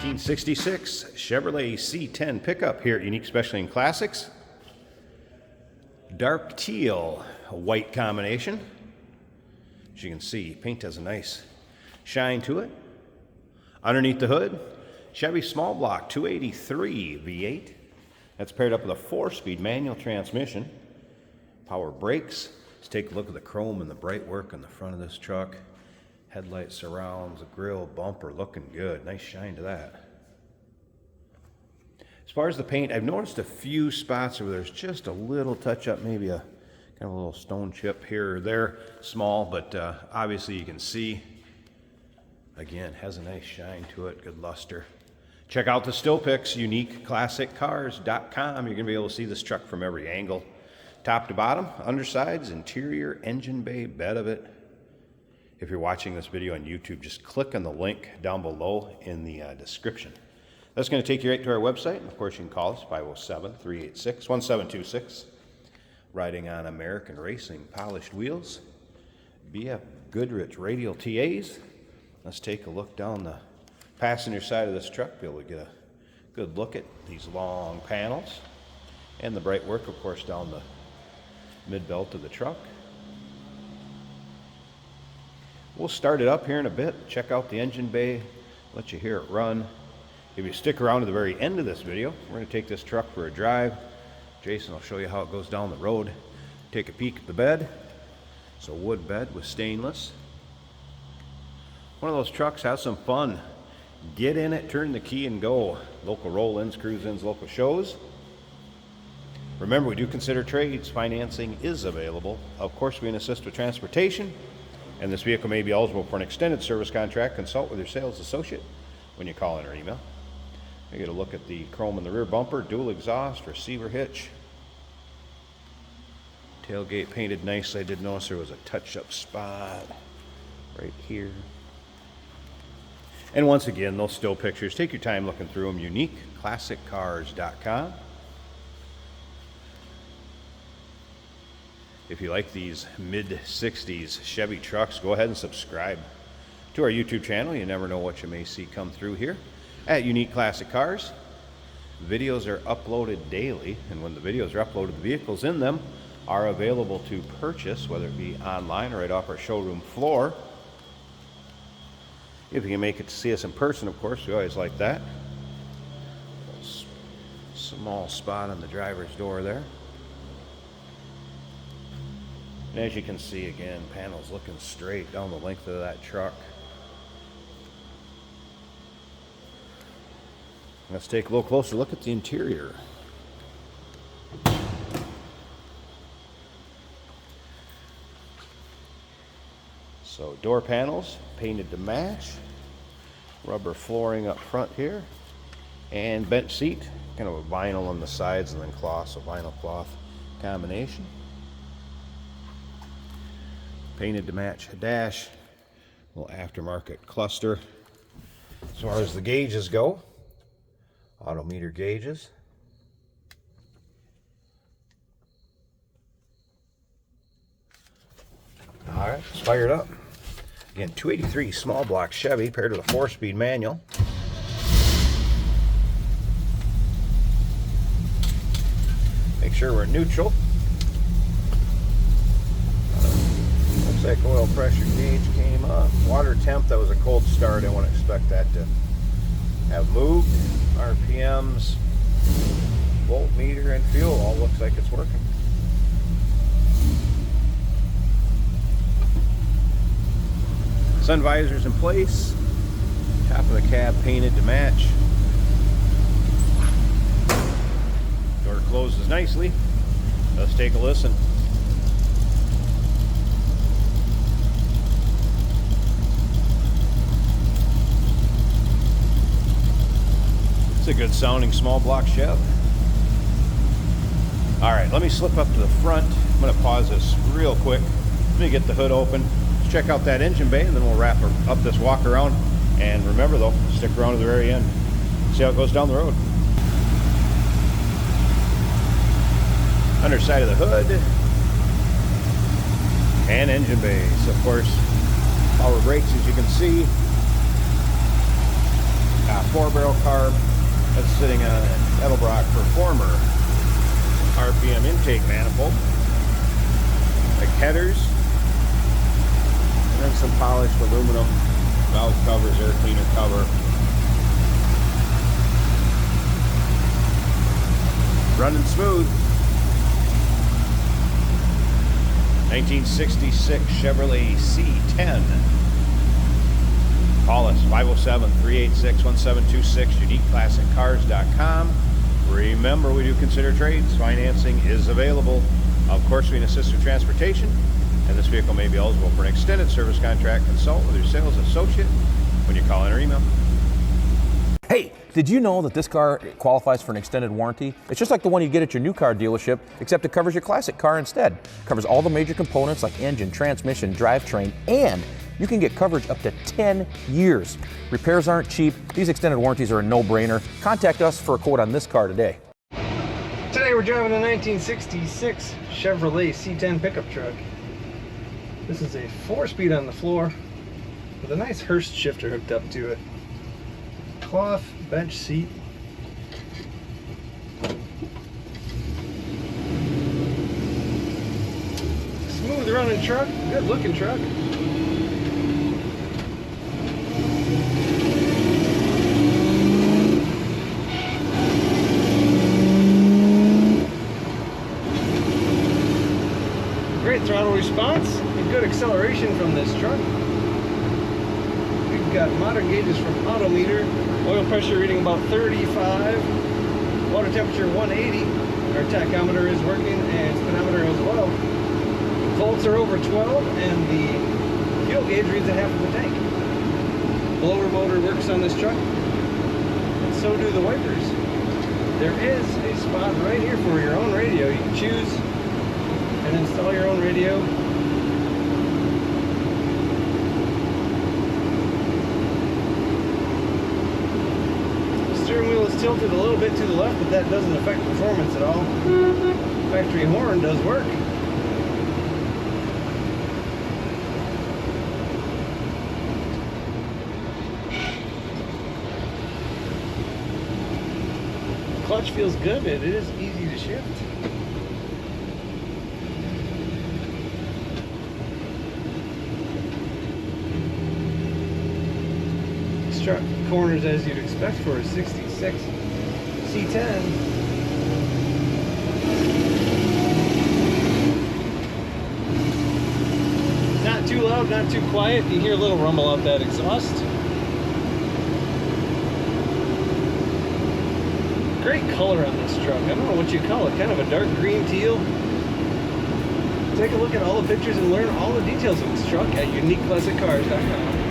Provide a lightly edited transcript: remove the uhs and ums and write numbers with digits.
1966 Chevrolet C10 pickup here at Unique Specialty and Classics. Dark teal, white combination. As you can see, paint has a nice shine to it. Underneath the hood, Chevy small block 283 V8. That's paired up with a 4-speed manual transmission. Power brakes. Let's take a look at the chrome and the bright work on the front of this truck. Headlight surrounds, the grill, bumper, looking good. Nice shine to that. As far as the paint, I've noticed a few spots where there's just a little touch up, maybe a kind of a little stone chip here or there. Small, but obviously you can see, again, has a nice shine to it, good luster. Check out the still pics, uniqueclassiccars.com. You're going to be able to see this truck from every angle. Top to bottom, undersides, interior, engine bay, bed of it. If you're watching this video on YouTube, just click on the link down below in the description. That's going to take you right to our website. And of course, you can call us, 507-386-1726. Riding on American Racing polished wheels. BF Goodrich radial TAs. Let's take a look down the passenger side of this truck. Be able to get a good look at these long panels. And the bright work, of course, down the mid-belt of the truck. We'll start it up here in a bit, check out the engine bay, let you hear it run. If you stick around to the very end of this video, we're going to take this truck for a drive. Jason will show you how it goes down the road. Take a peek at the bed. It's a wood bed with stainless. One of those trucks, have some fun. Get in it, turn the key and go. Local roll-ins, cruise-ins, local shows. Remember, we do consider trades. Financing is available. Of course, we can assist with transportation. And this vehicle may be eligible for an extended service contract. Consult with your sales associate when you call in or email. You get a look at the chrome in the rear bumper, dual exhaust, receiver hitch. Tailgate painted nicely. I did notice there was a touch-up spot right here. And once again, those still pictures, take your time looking through them. uniqueclassiccars.com. If you like these mid-60s Chevy trucks, go ahead and subscribe to our YouTube channel. You never know what you may see come through here at Unique Classic Cars. Videos are uploaded daily, and when the videos are uploaded, the vehicles in them are available to purchase, whether it be online or right off our showroom floor. If you can make it to see us in person, of course, we always like that. Small spot on the driver's door there. And as you can see, again, panels looking straight down the length of that truck. Let's take a little closer look at the interior. So door panels painted to match. Rubber flooring up front here. And bench seat, kind of a vinyl on the sides and then cloth, so vinyl cloth combination. Painted to match dash, little aftermarket cluster. As far as the gauges go, odometer gauges. All right, it's fired up. Again, 283 small block Chevy paired with a 4-speed manual. Make sure we're neutral. Looks like oil pressure gauge came up. Water temp, that was a cold start. I wouldn't expect that to have moved. RPMs, voltmeter, and fuel all looks like it's working. Sun visors in place. Top of the cab painted to match. Door closes nicely. Let's take a listen. It's a good sounding small block Chev. All right, let me slip up to the front. I'm going to pause this real quick. Let me get the hood open. Let's check out that engine bay, and then we'll wrap up this walk around. And remember though, stick around to the very end. See how it goes down the road. Underside of the hood. And engine bays, of course. Power brakes, as you can see. 4-barrel carb. That's sitting on an Edelbrock Performer RPM intake manifold. Like headers, and then some polished aluminum valve covers, air cleaner cover. Running smooth. 1966 Chevrolet C10. Call us 507-386-1726, uniqueclassiccars.com. Remember, we do consider trades. Financing is available. Of course, we can assist with transportation, and this vehicle may be eligible for an extended service contract. Consult with your sales associate when you call in or email. Hey, did you know that this car qualifies for an extended warranty? It's just like the one you get at your new car dealership, except it covers your classic car instead. It covers all the major components like engine, transmission, drivetrain, and you can get coverage up to 10 years. Repairs aren't cheap. These extended warranties are a no-brainer. Contact us for a quote on this car today. Today we're driving a 1966 Chevrolet C10 pickup truck. This is a 4-speed on the floor with a nice Hurst shifter hooked up to it. Cloth bench seat. Smooth running truck, good looking truck. Great throttle response and good acceleration from this truck. We've got modern gauges from Autometer. Oil pressure reading about 35. Water temperature 180. Our tachometer is working and speedometer as well. Volts are over 12 and the fuel gauge reads at half of the tank. Blower motor works on this truck and so do the wipers. There is a spot right here for your own radio. You can choose and install your own radio. The steering wheel is tilted a little bit to the left, but that doesn't affect performance at all. Factory horn does work. Clutch feels good, it is easy to shift. Struck corners as you'd expect for a 66 C10. Not too loud, not too quiet. You hear a little rumble out that exhaust. Great color on this truck. I don't know what you call it, kind of a dark green teal. Take a look at all the pictures and learn all the details of this truck at uniqueclassiccars.com.